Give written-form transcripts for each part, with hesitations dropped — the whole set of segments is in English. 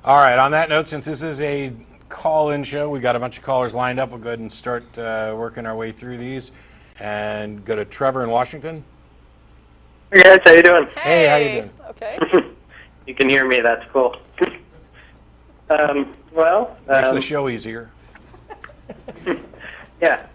All right, on that note, since this is a call-in show, we got a bunch of callers lined up. We'll go ahead and start working our way through these and go to Trevor in Washington. Hey guys, how you doing? Hey, how you doing? Okay. You can hear me, that's cool. Makes the show easier. Yeah,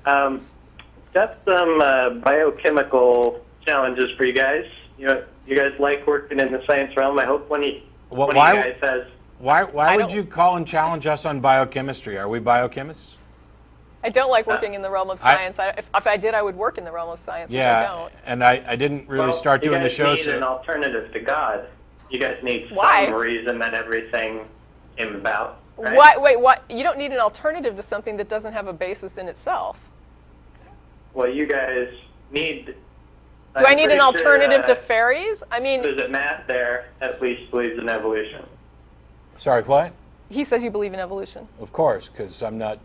got some biochemical challenges for you guys. You guys like working in the science realm. I hope one of you guys has... Why would you call and challenge us on biochemistry? Are we biochemists? I don't like working in the realm of science. If I did, I would work in the realm of science, yeah, but I don't. And I didn't really start doing the show. You guys need an alternative to God. You guys need some reason that everything came about. Right? Wait, what? You don't need an alternative to something that doesn't have a basis in itself. Well, you guys need... Do I need an alternative to fairies? I mean... There's a Matt there at least believes in evolution. Sorry, what? He says you believe in evolution. Of course, because I'm not,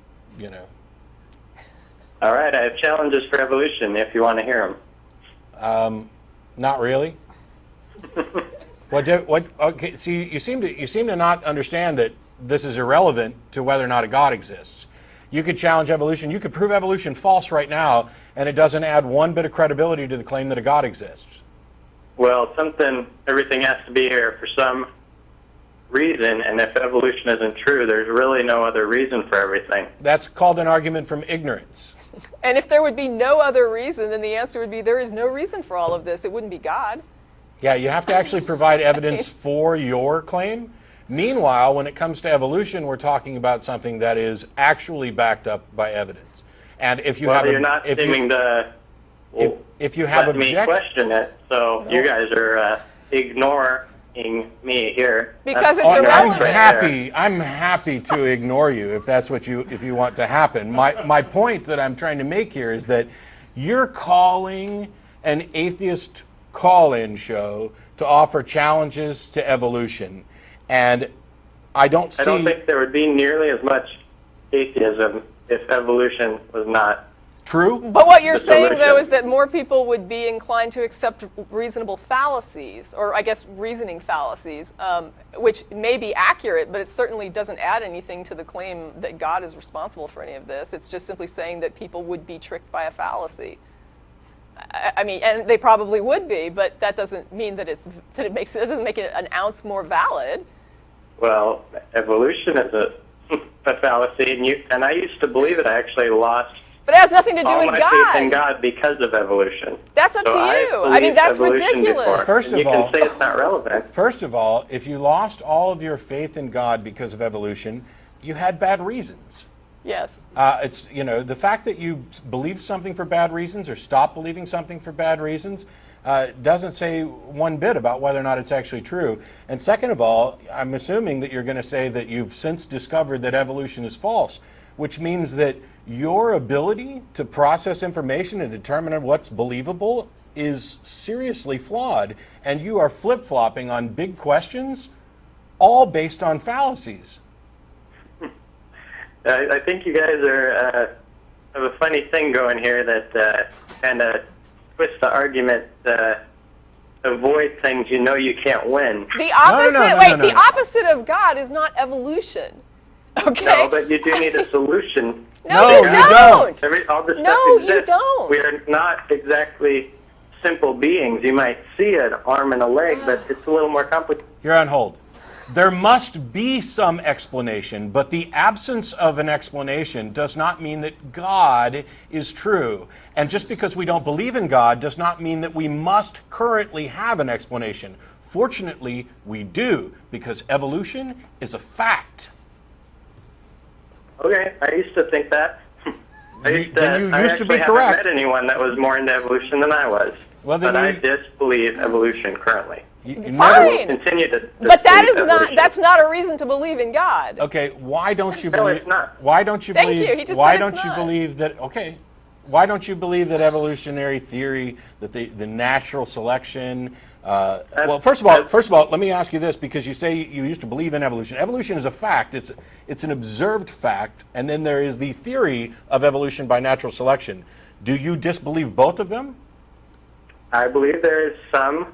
All right, I have challenges for evolution if you want to hear them. Not really. Okay, see, you seem to not understand that this is irrelevant to whether or not a God exists. You could challenge evolution. You could prove evolution false right now, and it doesn't add one bit of credibility to the claim that a God exists. Well, everything has to be here for some reason, and if evolution isn't true, there's really no other reason for everything. That's called an argument from ignorance. And if there would be no other reason, then the answer would be there is no reason for all of this. It wouldn't be God. Yeah, you have to actually provide evidence for your claim. Meanwhile, when it comes to evolution, we're talking about something that is actually backed up by evidence. And if you you're not seeming to if you have let me question it, so no. You guys are ignoring me here. Because it's irrelevant. I'm happy to ignore you if that's what you want to happen. My point that I'm trying to make here is that you're calling an atheist call-in show to offer challenges to evolution, and I don't think there would be nearly as much atheism if evolution was not true. But what you're saying, though, is that more people would be inclined to accept reasonable fallacies, or I guess reasoning fallacies, which may be accurate, but it certainly doesn't add anything to the claim that God is responsible for any of this. It's just simply saying that people would be tricked by a fallacy. I mean, and they probably would be, but that doesn't mean that it doesn't make it an ounce more valid. Well, evolution is a fallacy, and I used to believe it. I actually lost. But it has nothing to do with my God. faith in God because of evolution. That's up to you. I mean, that's ridiculous. First of all, you can say it's not relevant. First of all, if you lost all of your faith in God because of evolution, you had bad reasons. Yes. It's the fact that you believe something for bad reasons or stop believing something for bad reasons doesn't say one bit about whether or not it's actually true. And second of all, I'm assuming that you're going to say that you've since discovered that evolution is false, which means that your ability to process information and determine what's believable is seriously flawed, and you are flip-flopping on big questions, all based on fallacies. I think you guys have a funny thing going here that kind of twists the argument to avoid things you know you can't win. The opposite. The opposite of God is not evolution. Okay. No, but you do need a solution. No, you don't. All this no, stuff exists. You don't. We are not exactly simple beings. You might see an arm and a leg, but it's a little more complicated. You're on hold. There must be some explanation, but the absence of an explanation does not mean that God is true. And just because we don't believe in God does not mean that we must currently have an explanation. Fortunately, we do, because evolution is a fact. Okay, I used to think that. I used to be correct. I haven't met anyone that was more into evolution than I was. Well, but I disbelieve evolution currently. Fine. Continue to but that's not a reason to believe in God. Okay, why don't you no, believe? It's not. Why don't you believe? Thank you. Why don't you believe that? Okay, why don't you believe that evolutionary theory, that the natural selection? Well, first of all, let me ask you this, because you say you used to believe in evolution. Evolution is a fact. It's an observed fact, and then there is the theory of evolution by natural selection. Do you disbelieve both of them? I believe there is some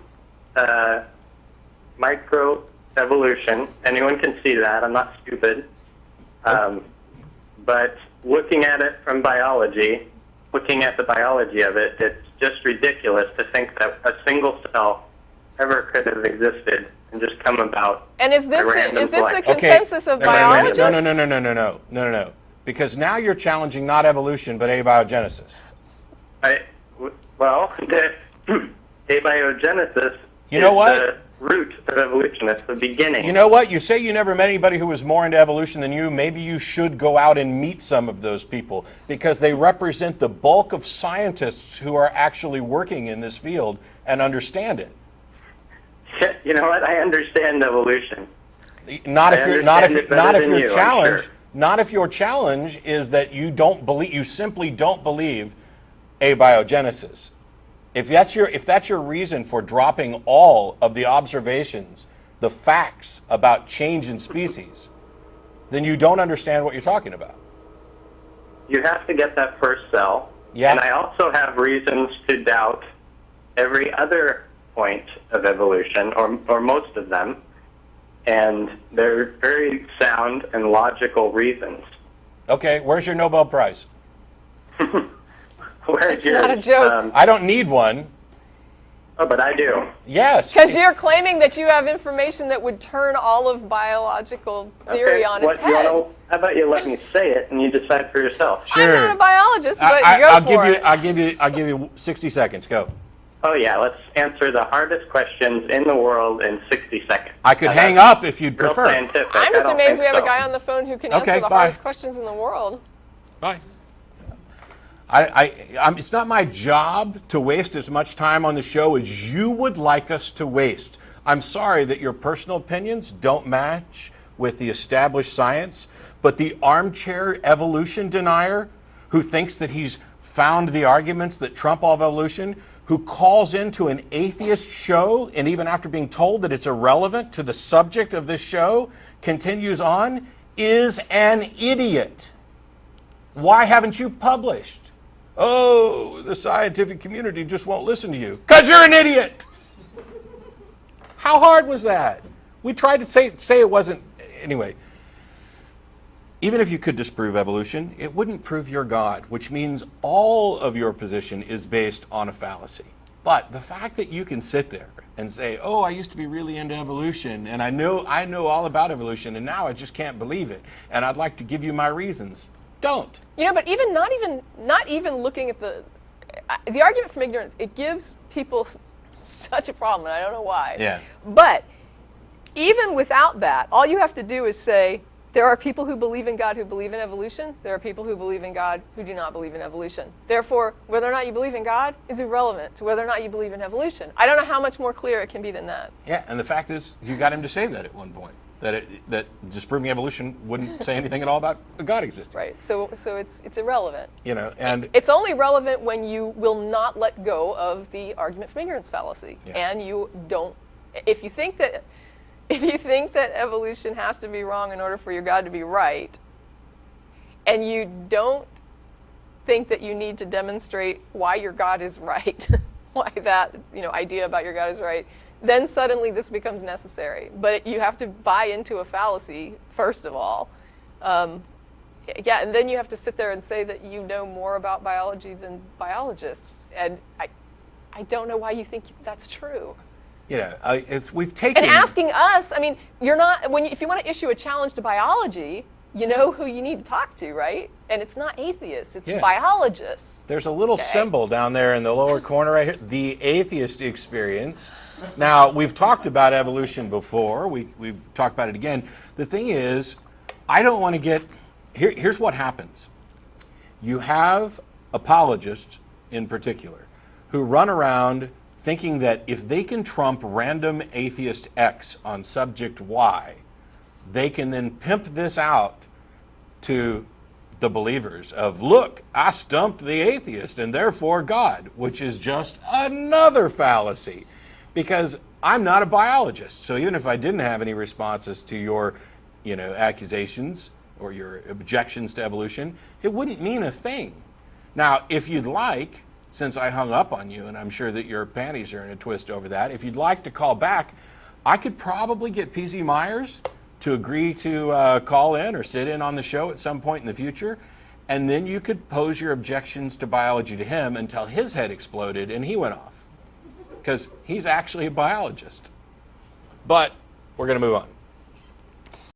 micro evolution. Anyone can see that. I'm not stupid. But looking at it from biology, looking at the biology of it, it's just ridiculous to think that a single cell ever could have existed and just come about. And is this random the blank. consensus of biologists? No. Because now you're challenging not evolution, but abiogenesis. Well, the abiogenesis You know is what? the root of evolution. It's the beginning. You know what? You say you never met anybody who was more into evolution than you. Maybe you should go out and meet some of those people because they represent the bulk of scientists who are actually working in this field and understand it. You know what? I understand evolution. Not if your challenge is that you simply don't believe abiogenesis. If that's your reason for dropping all of the observations, the facts about change in species, then you don't understand what you're talking about. You have to get that first cell. Yeah. And I also have reasons to doubt every other point of evolution, or most of them. And they're very sound and logical reasons. Okay, where's your Nobel Prize? Where's It's not a joke. I don't need one. Oh, but I do. Yes. Because you're claiming that you have information that would turn all of biological theory on its head. How about you let me say it and you decide for yourself? Sure. I'm not a biologist, but I'll give you 60 seconds. Go. Oh yeah, let's answer the hardest questions in the world in 60 seconds. I could hang up if you'd Real prefer. scientific. I'm just I don't amazed think we have so. a guy on the phone who can answer Okay, the bye. hardest questions in the world. Bye. It's not my job to waste as much time on the show as you would like us to waste. I'm sorry that your personal opinions don't match with the established science, but the armchair evolution denier who thinks that he's found the arguments that trump all of evolution, who calls into an atheist show and even after being told that it's irrelevant to the subject of this show, continues on, is an idiot. Why haven't you published? Oh, the scientific community just won't listen to you. 'Cause you're an idiot! How hard was that? We tried to say it wasn't. Anyway, even if you could disprove evolution, it wouldn't prove your God, which means all of your position is based on a fallacy. But the fact that you can sit there and say, oh, I used to be really into evolution, and I know all about evolution, and now I just can't believe it, and I'd like to give you my reasons. Don't. You know, but not even looking at the argument from ignorance, it gives people such a problem, and I don't know why. Yeah. But even without that, all you have to do is say, there are people who believe in God who believe in evolution. There are people who believe in God who do not believe in evolution. Therefore, whether or not you believe in God is irrelevant to whether or not you believe in evolution. I don't know how much more clear it can be than that. Yeah, and the fact is, you got him to say that at one point, that disproving evolution wouldn't say anything at all about God existing. Right. So it's irrelevant. You know, and It's only relevant when you will not let go of the argument from ignorance fallacy, Yeah. and you don't. If you think that evolution has to be wrong in order for your God to be right, and you don't think that you need to demonstrate why your God is right, why that idea about your God is right, then suddenly this becomes necessary. But you have to buy into a fallacy first of all. And then you have to sit there and say that you know more about biology than biologists, and I don't know why you think that's true. you know, we've taken. And asking us, I mean, you're not, if you want to issue a challenge to biology, you know who you need to talk to, right? And it's not atheists, it's Yeah. biologists. There's a little symbol down there in the lower corner right here, the Atheist Experience. Now, we've talked about evolution before. We've talked about it again. The thing is, I don't want to get, here's what happens. You have apologists in particular who run around thinking that if they can trump random atheist X on subject Y, they can then pimp this out to the believers of, look, I stumped the atheist and therefore God, which is just another fallacy. Because I'm not a biologist, so even if I didn't have any responses to your, accusations or your objections to evolution, it wouldn't mean a thing. Now, if you'd like, since I hung up on you, and I'm sure that your panties are in a twist over that, if you'd like to call back, I could probably get PZ Myers to agree to call in or sit in on the show at some point in the future, and then you could pose your objections to biology to him until his head exploded and he went off, because he's actually a biologist. But we're going to move on.